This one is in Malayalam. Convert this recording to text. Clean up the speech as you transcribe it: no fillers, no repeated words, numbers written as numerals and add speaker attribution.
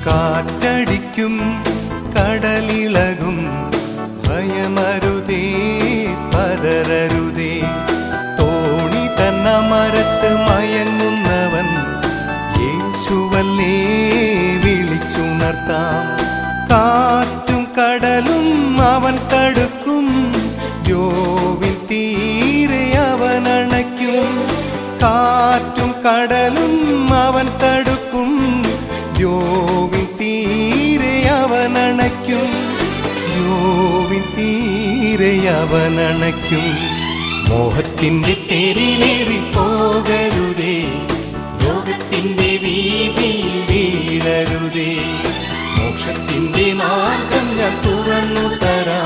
Speaker 1: കാറ്റടിക്കും കടലിളകും ഭയമരുതേ പതരരുതേ. തോണി തന്ന മരത്ത് മയങ്ങുന്നവൻ യേശുവല്ലേ വിളിച്ചുണർത്താം. കാറ്റും കടലും അവൻ തടുക്കും, ദ്യോവിൻ തീരെ അവൻ അണയ്ക്കും. കാറ്റും കടലും അവൻ തടുക്കും, ദ്യോവിൻ തീരെ അവൻ അണയ്ക്കും. ദ്യോവിൻ തീരെ അവൻ അണയ്ക്കും. മോഹത്തിന്റെ തെരിലേറി പോകരുതേ, ലോകത്തിന്റെ വീതിയിൽ വീഴരുതേ. മോക്ഷത്തിന്റെ മാർഗം ഞാൻ തുറന്നു തരാം.